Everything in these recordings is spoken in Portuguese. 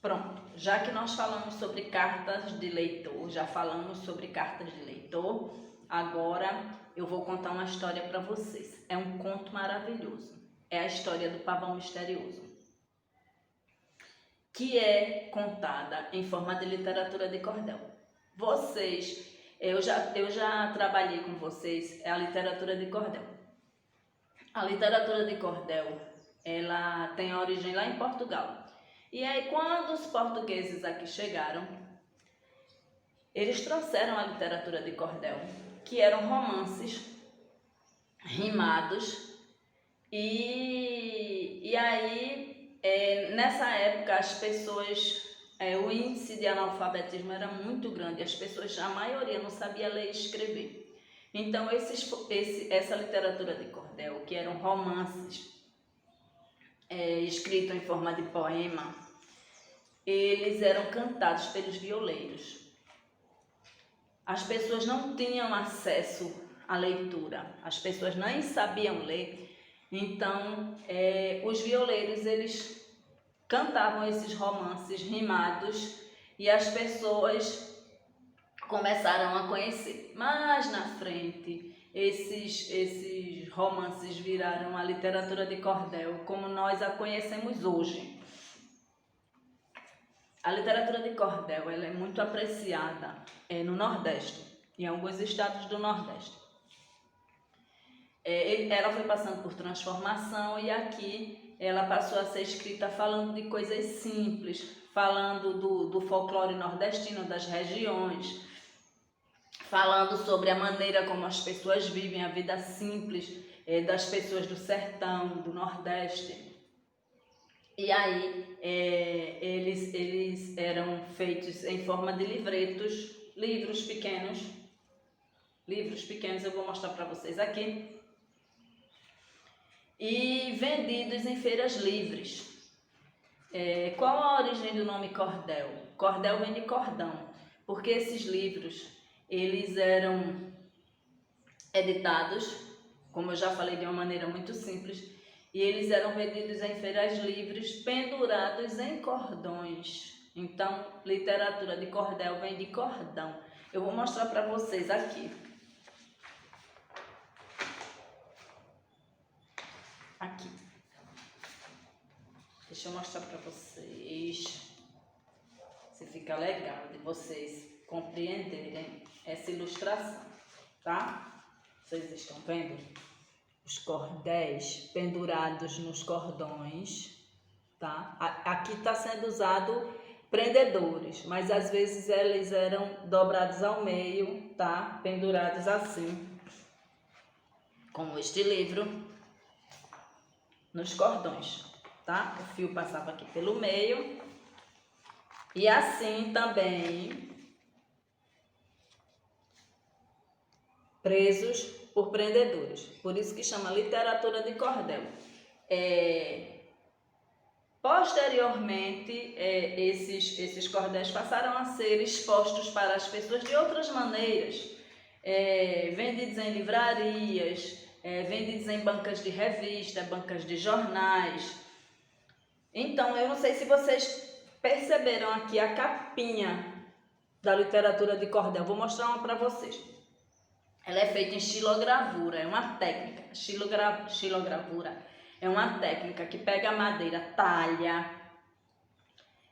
Pronto, já que nós falamos sobre cartas de leitor, já falamos sobre cartas de leitor, agora eu vou contar uma história para vocês. É um conto maravilhoso. É a história do Pavão Misterioso, que é contada em forma de literatura de cordel. Eu já trabalhei com vocês a literatura de cordel. A literatura de cordel, ela tem origem lá em Portugal. E aí, quando os portugueses aqui chegaram, eles trouxeram a literatura de cordel, que eram romances rimados. E aí, nessa época, as pessoas, o índice de analfabetismo era muito grande. As pessoas, a maioria, não sabia ler e escrever. Então, essa literatura de cordel, que eram romances escritos em forma de poema, eles eram cantados pelos violeiros. As pessoas não tinham acesso à leitura, as pessoas nem sabiam ler, então os violeiros eles cantavam esses romances rimados e as pessoas começaram a conhecer. Mais na frente, esses romances viraram a literatura de cordel como nós a conhecemos hoje. A literatura de cordel ela é muito apreciada no Nordeste, em alguns estados do Nordeste. Ela foi passando por transformação e aqui ela passou a ser escrita falando de coisas simples, falando do folclore nordestino, das regiões, falando sobre a maneira como as pessoas vivem a vida simples das pessoas do sertão, do Nordeste. E aí eles eram feitos em forma de livretos, livros pequenos, eu vou mostrar para vocês aqui, e vendidos em feiras livres. Qual a origem do nome cordel? Cordel vem de cordão, porque esses livros eles eram editados, como eu já falei, de uma maneira muito simples, e eles eram vendidos em feiras livres, pendurados em cordões. Então, literatura de cordel vem de cordão. Eu vou mostrar para vocês aqui. Aqui. Deixa eu mostrar para vocês. Se fica legal de vocês compreenderem essa ilustração, tá? Vocês estão vendo? Os cordéis pendurados nos cordões, tá? Aqui está sendo usado prendedores, mas às vezes eles eram dobrados ao meio, tá? Pendurados assim, como este livro, nos cordões, tá? O fio passava aqui pelo meio e assim também presos por prendedores, por isso que chama literatura de cordel. Posteriormente, esses cordéis passaram a ser expostos para as pessoas de outras maneiras, vendidos em livrarias, vendidos em bancas de revista, bancas de jornais. Então, eu não sei se vocês perceberam aqui a capinha da literatura de cordel, vou mostrar uma para vocês. Ela é feita em xilogravura, é uma técnica. Xilogravura é uma técnica que pega a madeira, talha,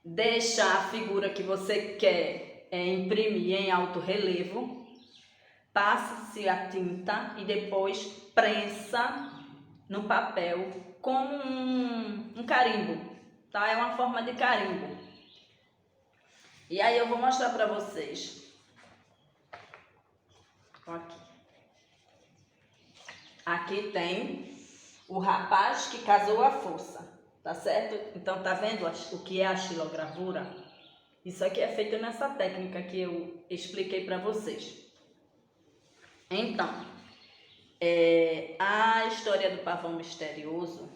deixa a figura que você quer imprimir em alto relevo, passa-se a tinta e depois prensa no papel como um carimbo, tá? É uma forma de carimbo. E aí eu vou mostrar para vocês. Aqui tem o rapaz que casou à força, tá certo? Então tá vendo o que é a xilogravura? Isso aqui é feito nessa técnica que eu expliquei para vocês. Então, a história do Pavão Misterioso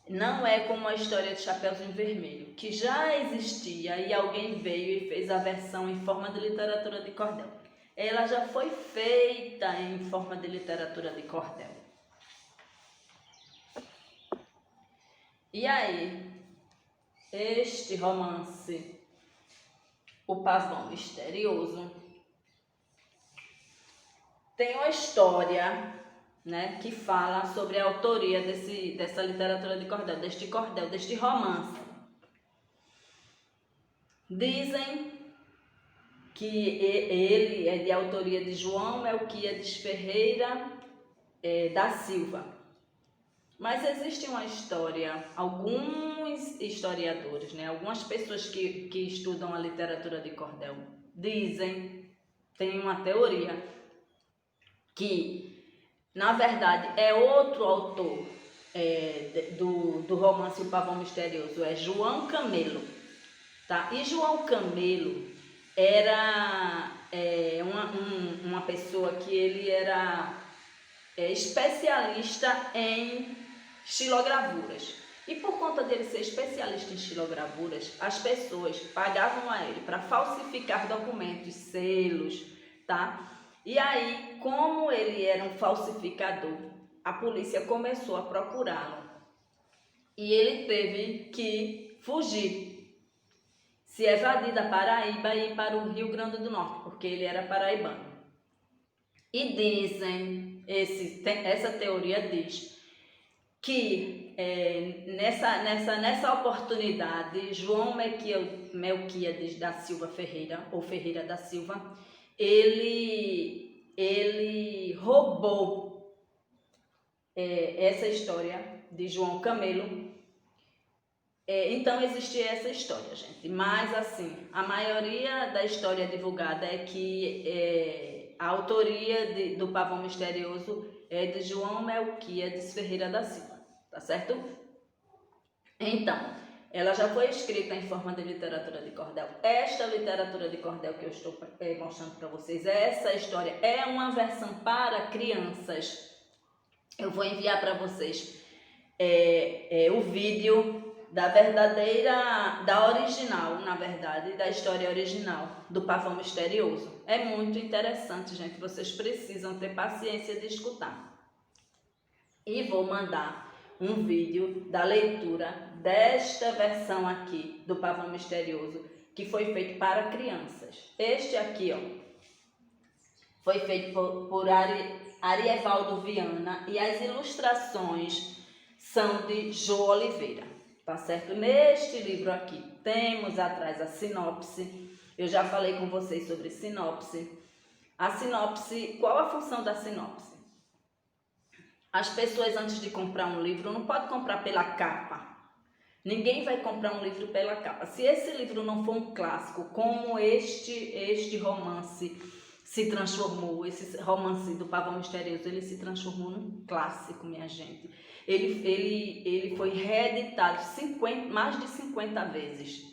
não é como a história de Chapeuzinho Vermelho, que já existia e alguém veio e fez a versão em forma de literatura de cordel. Ela já foi feita em forma de literatura de cordel. E aí, Este romance, O Pavão Misterioso, tem uma história, né, que fala sobre a autoria dessa literatura de cordel, deste romance. Dizem que ele é de autoria de João Melquíades Ferreira da Silva. Mas existe uma história, alguns historiadores, né, algumas pessoas que estudam a literatura de cordel, dizem, tem uma teoria, que na verdade é outro autor do romance O Pavão Misterioso, é João Camelo, tá? E João Camelo era uma pessoa que ele era especialista em estilogravuras. E por conta dele ser especialista em estilogravuras, as pessoas pagavam a ele para falsificar documentos, selos, tá? E aí, como ele era um falsificador, a polícia começou a procurá-lo. E ele teve que fugir, se evadir da Paraíba e ir para o Rio Grande do Norte, porque ele era paraibano. E dizem, essa teoria diz que nessa oportunidade, João Melquíades da Silva Ferreira, ou Ferreira da Silva, ele roubou essa história de João Camelo. Então existia essa história, gente. Mas assim, a maioria da história divulgada é que a autoria do Pavão Misterioso é de João Melquíades Ferreira da Silva, tá certo? Então, ela já foi escrita em forma de literatura de cordel. Esta literatura de cordel que eu estou mostrando para vocês, essa história é uma versão para crianças. Eu vou enviar para vocês o vídeo da original, na verdade, da história original do Pavão Misterioso. É muito interessante, gente. Vocês precisam ter paciência de escutar. E vou mandar um vídeo da leitura desta versão aqui do Pavão Misterioso, que foi feito para crianças. Este aqui, ó, foi feito por Arievaldo Viana e as ilustrações são de Jô Oliveira, tá certo? Neste livro aqui temos atrás a sinopse. Eu já falei com vocês sobre sinopse. A sinopse, qual a função da sinopse? As pessoas, antes de comprar um livro, não podem comprar pela capa. Ninguém vai comprar um livro pela capa. Se esse livro não for um clássico, como este romance se transformou, esse romance do Pavão Misterioso, ele se transformou num clássico, minha gente. Ele foi reeditado mais de 50 vezes.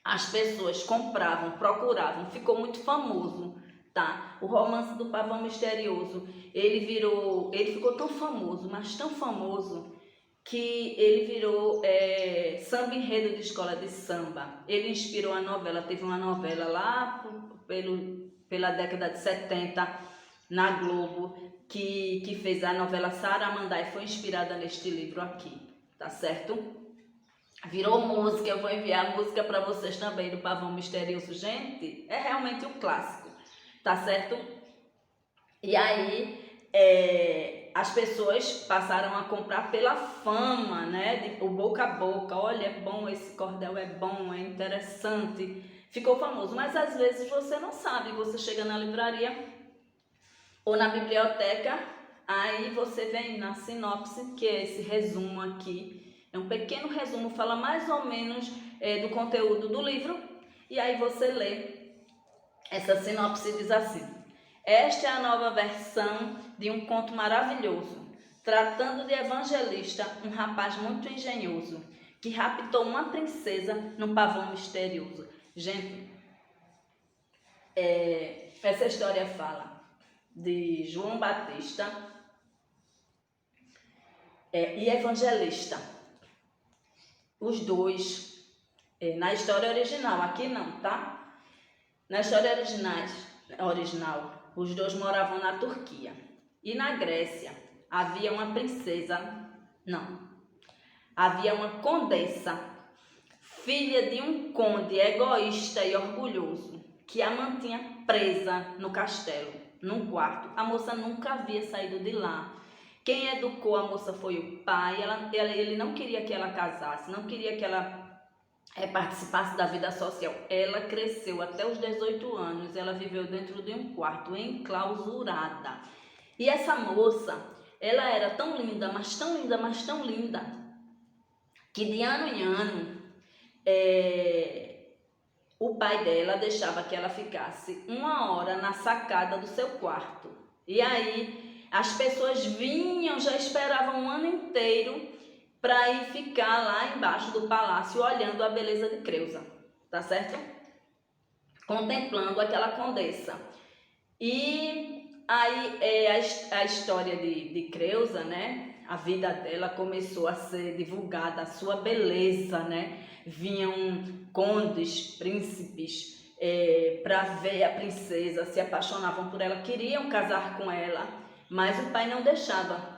As pessoas compravam, procuravam, ficou muito famoso. Tá? O romance do Pavão Misterioso, ele ficou tão famoso, mas tão famoso, que ele virou samba enredo de escola de samba. Ele inspirou a novela, teve uma novela lá pela década de 70 na Globo, que fez a novela Saramandai, foi inspirada neste livro aqui, tá certo? Virou música, eu vou enviar a música para vocês também do Pavão Misterioso. Gente, é realmente um clássico. Tá certo? E aí, as pessoas passaram a comprar pela fama, né? O boca a boca. Olha, é bom, esse cordel é bom, é interessante. Ficou famoso. Mas às vezes você não sabe. Você chega na livraria ou na biblioteca, aí você vem na sinopse, que é esse resumo aqui. É um pequeno resumo, fala mais ou menos do conteúdo do livro. E aí você lê. Essa sinopse diz assim: esta é a nova versão de um conto maravilhoso, tratando de Evangelista, um rapaz muito engenhoso, que raptou uma princesa num pavão misterioso. Gente, essa história fala de João Batista e Evangelista. Os dois, na história original, aqui não, tá? Na história original, os dois moravam na Turquia. E na Grécia havia uma condessa filha de um conde egoísta e orgulhoso, que a mantinha presa no castelo, num quarto. A moça nunca havia saído de lá. Quem educou a moça foi o pai. Ele não queria que ela casasse, não queria que ela participasse da vida social. Ela cresceu até os 18 anos, ela viveu dentro de um quarto, enclausurada. E essa moça, ela era tão linda, mas tão linda, mas tão linda, que de ano em ano, o pai dela deixava que ela ficasse 1 hora na sacada do seu quarto. E aí, as pessoas vinham, já esperavam um ano inteiro para ir ficar lá embaixo do palácio olhando a beleza de Creusa, tá certo? Contemplando aquela condessa. E aí a história de Creusa, né? A vida dela começou a ser divulgada, a sua beleza, né? Vinham condes, príncipes para ver a princesa, se apaixonavam por ela, queriam casar com ela, mas o pai não deixava.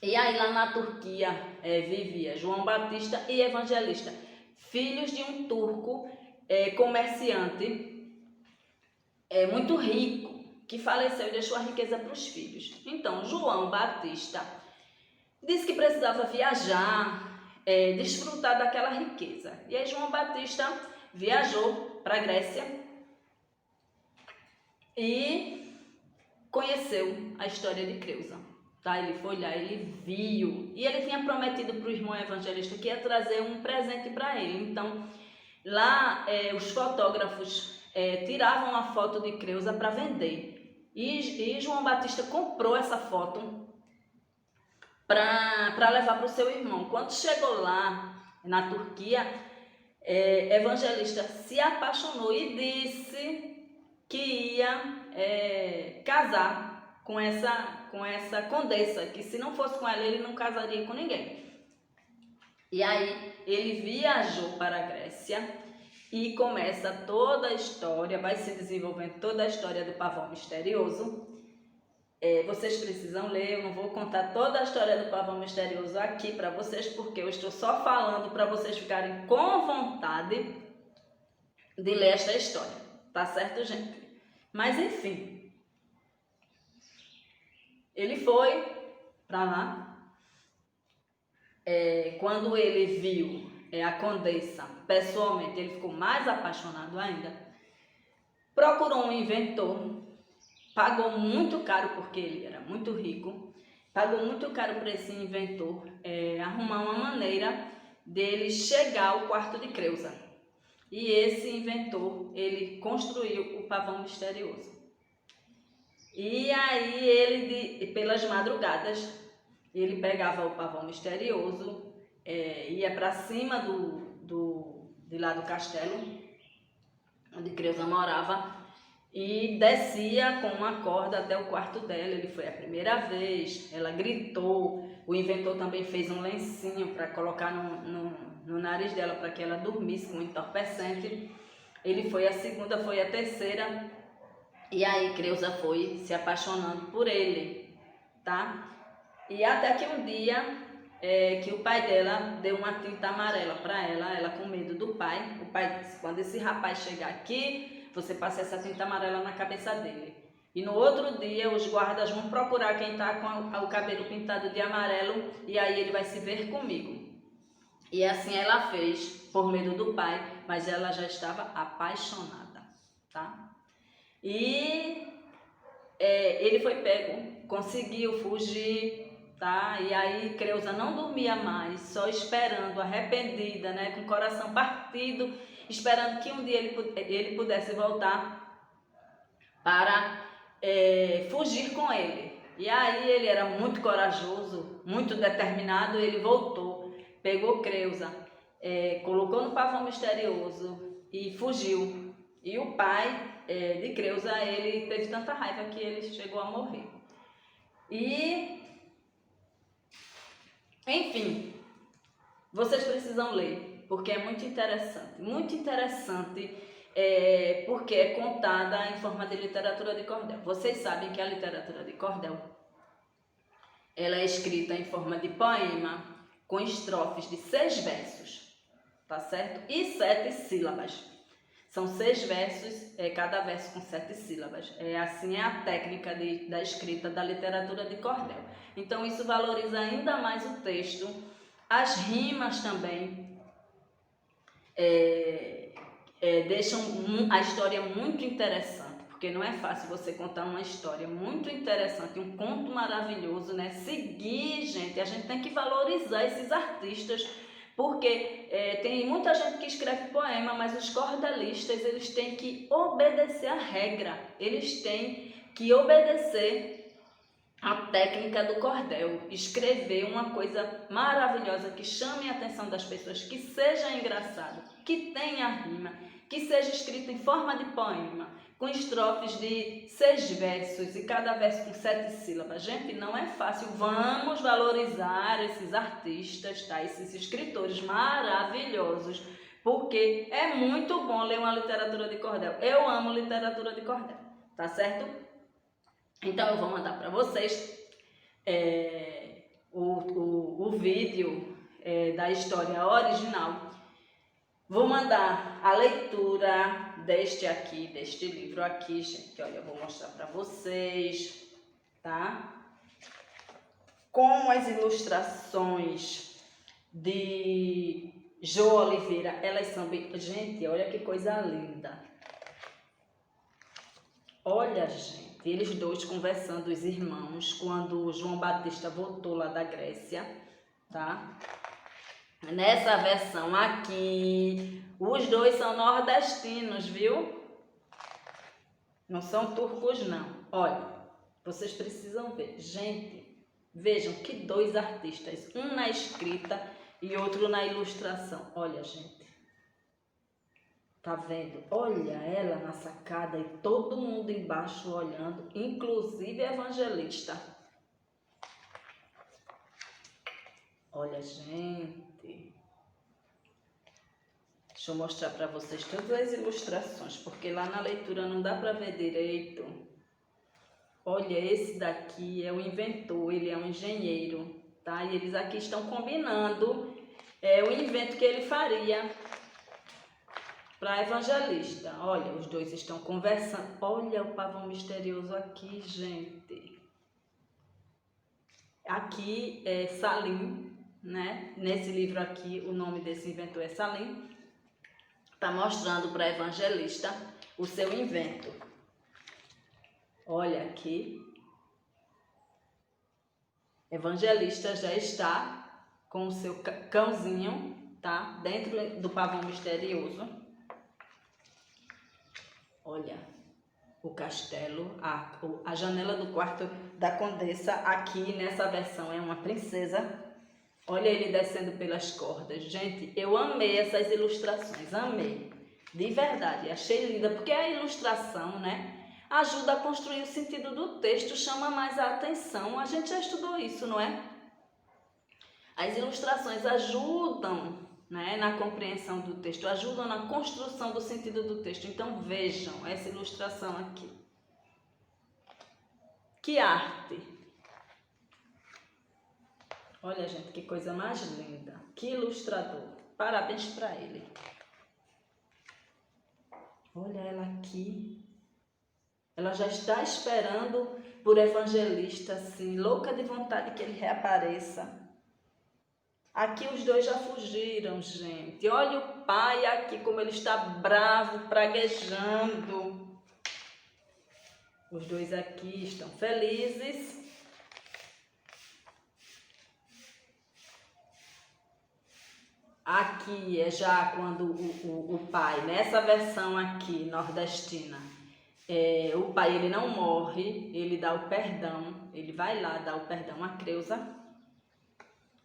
E aí lá na Turquia vivia João Batista e Evangelista, filhos de um turco comerciante muito rico, que faleceu e deixou a riqueza para os filhos. Então João Batista disse que precisava viajar, desfrutar daquela riqueza. E aí João Batista viajou para a Grécia e conheceu a história de Creusa. Tá, ele foi lá, ele viu, e ele tinha prometido para o irmão evangelista que ia trazer um presente para ele. Então, lá os fotógrafos tiravam a foto de Creusa para vender. E João Batista comprou essa foto para levar para o seu irmão. Quando chegou lá, na Turquia, Evangelista se apaixonou e disse que ia casar com essa condessa, que se não fosse com ela, ele não casaria com ninguém. E aí ele viajou para a Grécia e começa toda a história, vai se desenvolvendo toda a história do pavão misterioso. Vocês precisam ler, eu não vou contar toda a história do pavão misterioso aqui para vocês, porque eu estou só falando para vocês ficarem com vontade de ler esta história, tá certo, gente? Mas enfim, ele foi para lá. Quando ele viu a condessa pessoalmente, ele ficou mais apaixonado ainda. Procurou um inventor, pagou muito caro porque ele era muito rico, pagou muito caro para esse inventor arrumar uma maneira dele chegar ao quarto de Creusa. E esse inventor, ele construiu o pavão misterioso. E aí ele, pelas madrugadas, ele pegava o pavão misterioso, ia para cima de lá do castelo, onde Creusa morava, e descia com uma corda até o quarto dela. Ele foi a primeira vez, ela gritou, o inventor também fez um lencinho para colocar no nariz dela para que ela dormisse com um entorpecente. Ele foi a segunda, foi a terceira. E aí Creusa foi se apaixonando por ele, tá? E até que um dia que o pai dela deu uma tinta amarela para ela com medo do pai. O pai disse: quando esse rapaz chegar aqui, você passa essa tinta amarela na cabeça dele. E no outro dia os guardas vão procurar quem está com o cabelo pintado de amarelo, e aí ele vai se ver comigo. E assim ela fez, por medo do pai, mas ela já estava apaixonada, tá? E ele foi pego, conseguiu fugir, tá? E aí Creusa não dormia mais, só esperando, arrependida, né? Com o coração partido, esperando que um dia ele pudesse voltar para fugir com ele. E aí ele era muito corajoso, muito determinado. Ele voltou, pegou Creusa, colocou no pavão misterioso e fugiu. E o pai de Creusa, ele teve tanta raiva que ele chegou a morrer. E, enfim, vocês precisam ler, porque é muito interessante, porque é contada em forma de literatura de cordel. Vocês sabem que a literatura de cordel, ela é escrita em forma de poema, com estrofes de 6 versos. tá certo? E 7 sílabas. São 6 versos, cada verso com 7 sílabas. Assim é a técnica da escrita da literatura de cordel. Então isso valoriza ainda mais o texto. As rimas também deixam a história muito interessante, porque não é fácil você contar uma história muito interessante, um conto maravilhoso, né? Seguir, gente, a gente tem que valorizar esses artistas, porque tem muita gente que escreve poema, mas os cordelistas, eles têm que obedecer a regra, eles têm que obedecer a técnica do cordel, escrever uma coisa maravilhosa que chame a atenção das pessoas, que seja engraçado, que tenha rima, que seja escrito em forma de poema, com estrofes de 6 versos e cada verso com 7 sílabas. Gente, não é fácil. Vamos valorizar esses artistas, tá? Esses escritores maravilhosos, porque é muito bom ler uma literatura de cordel. Eu amo literatura de cordel, tá certo? Então eu vou mandar para vocês o vídeo da história original. Vou mandar a leitura deste livro aqui, gente. Olha, eu vou mostrar para vocês, tá? Com as ilustrações de Jô Oliveira, elas são bem... Gente, olha que coisa linda. Olha, gente, eles dois conversando, os irmãos, quando João Batista voltou lá da Grécia, tá? Nessa versão aqui, os dois são nordestinos, viu? Não são turcos, não. Olha, vocês precisam ver. Gente, vejam que 2 artistas, um na escrita e outro na ilustração. Olha, gente. Tá vendo? Olha ela na sacada e todo mundo embaixo olhando, inclusive a Evangelista. Olha, gente. Deixa eu mostrar para vocês todas as ilustrações, porque lá na leitura não dá para ver direito. Olha, esse daqui é o inventor, ele é um engenheiro, tá? E eles aqui estão combinando o invento que ele faria para a Evangelista. Olha, os dois estão conversando. Olha o pavão misterioso aqui, gente. Aqui é Salim, né? Nesse livro aqui, o nome desse inventor é Salim. Está mostrando para a Evangelista o seu invento. Olha aqui. Evangelista já está com o seu cãozinho, tá? Dentro do pavão misterioso. Olha, o castelo, a janela do quarto da Condessa, aqui nessa versão é uma princesa. Olha ele descendo pelas cordas. Gente, eu amei essas ilustrações, amei. De verdade, achei linda, porque a ilustração, né, ajuda a construir o sentido do texto, chama mais a atenção. A gente já estudou isso, não é? As ilustrações ajudam, né, na compreensão do texto, ajudam na construção do sentido do texto. Então vejam essa ilustração aqui. Que arte! Olha, gente, que coisa mais linda. Que ilustrador. Parabéns para ele. Olha ela aqui. Ela já está esperando por Evangelista, assim, louca de vontade que ele reapareça. Aqui os dois já fugiram, gente. Olha o pai aqui, como ele está bravo, praguejando. Os dois aqui estão felizes. Aqui é já quando o pai, nessa versão aqui, nordestina, o pai ele não morre, ele dá o perdão, ele vai lá dar o perdão a Creusa,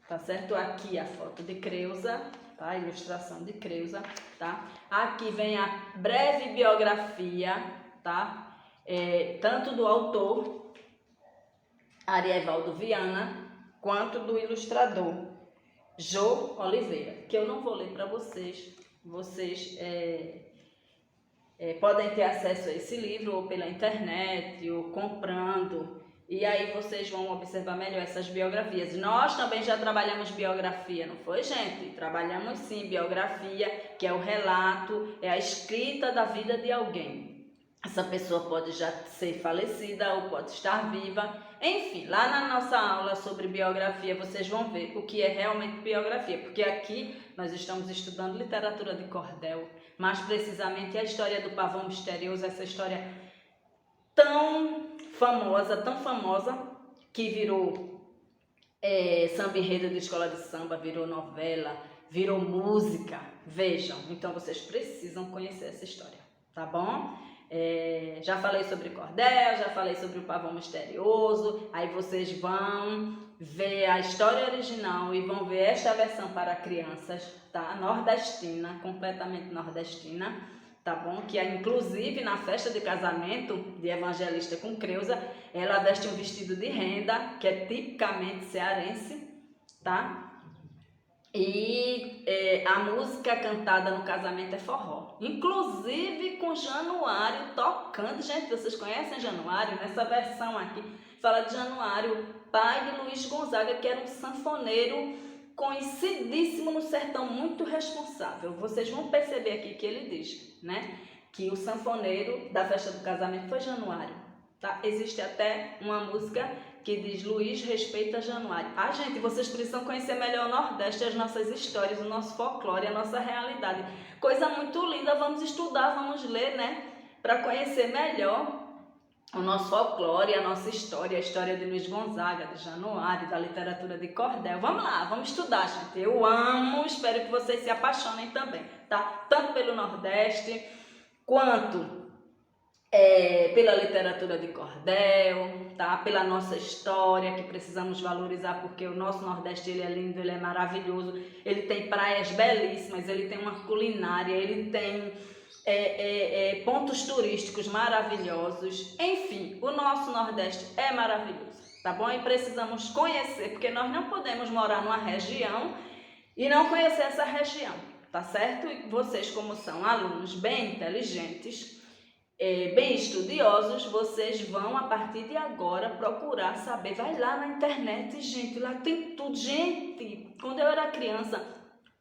tá certo? Aqui a foto de Creusa, tá? A ilustração de Creusa, tá? Aqui vem a breve biografia, tá? Tanto do autor, Arievaldo Viana, quanto do ilustrador, Jô Oliveira, que eu não vou ler para vocês. Vocês podem ter acesso a esse livro ou pela internet, ou comprando E aí vocês vão observar melhor essas biografias. Nós também já trabalhamos biografia, não foi, gente? Trabalhamos sim biografia, que é o relato, é a escrita da vida de alguém. Essa pessoa pode já ser falecida ou pode estar viva. Enfim, lá na nossa aula sobre biografia, vocês vão ver o que é realmente biografia. Porque aqui nós estamos estudando literatura de cordel, mais precisamente a história do Pavão Misterioso, essa história tão famosa, que virou samba enredo de escola de samba, virou novela, virou música. Vejam, então vocês precisam conhecer essa história, tá bom? Já falei sobre cordel, já falei sobre o Pavão Misterioso, aí vocês vão ver a história original e vão ver esta versão para crianças, tá? Nordestina, completamente nordestina, tá bom? Que inclusive na festa de casamento de Evangelista com Creuza, ela veste um vestido de renda, que é tipicamente cearense, tá? E a música cantada no casamento é forró, inclusive com Januário tocando. Gente, vocês conhecem Januário? Nessa versão aqui fala de Januário, pai de Luiz Gonzaga, que era um sanfoneiro conhecidíssimo no sertão, muito responsável. Vocês vão perceber aqui que ele diz, né, que o sanfoneiro da festa do casamento foi Januário, tá? Existe até uma música que diz: Luiz respeita Januário. Gente, vocês precisam conhecer melhor o Nordeste, as nossas histórias, o nosso folclore, a nossa realidade. Coisa muito linda, vamos estudar, vamos ler, né, para conhecer melhor o nosso folclore, a nossa história, a história de Luiz Gonzaga, de Januário, da literatura de cordel. Vamos lá, vamos estudar, gente. Eu amo, espero que vocês se apaixonem também, tá? Tanto pelo Nordeste, quanto pela literatura de cordel, tá? Pela nossa história, que precisamos valorizar, porque o nosso Nordeste, ele é lindo, ele é maravilhoso, ele tem praias belíssimas, ele tem uma culinária, ele tem pontos turísticos maravilhosos. Enfim, o nosso Nordeste é maravilhoso, tá bom? E precisamos conhecer, porque nós não podemos morar numa região e não conhecer essa região, tá certo? E vocês, como são alunos bem inteligentes, bem estudiosos, vocês vão, a partir de agora, procurar saber. Vai lá na internet, gente, lá tem tudo. Gente, quando eu era criança,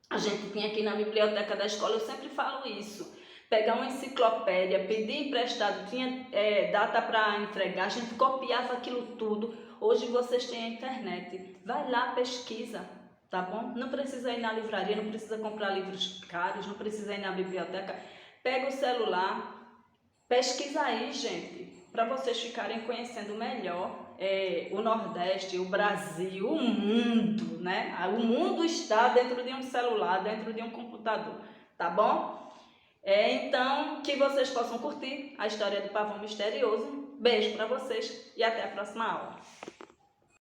a gente tinha aqui na biblioteca da escola, eu sempre falo isso, pegar uma enciclopédia, pedir emprestado, tinha data para entregar, a gente copiava aquilo tudo. Hoje vocês têm a internet, vai lá, pesquisa, tá bom? Não precisa ir na livraria, não precisa comprar livros caros, não precisa ir na biblioteca, pega o celular, pesquisa aí, gente, para vocês ficarem conhecendo melhor o Nordeste, o Brasil, o mundo, né? O mundo está dentro de um celular, dentro de um computador, tá bom? Então, que vocês possam curtir a história do Pavão Misterioso. Beijo para vocês e até a próxima aula.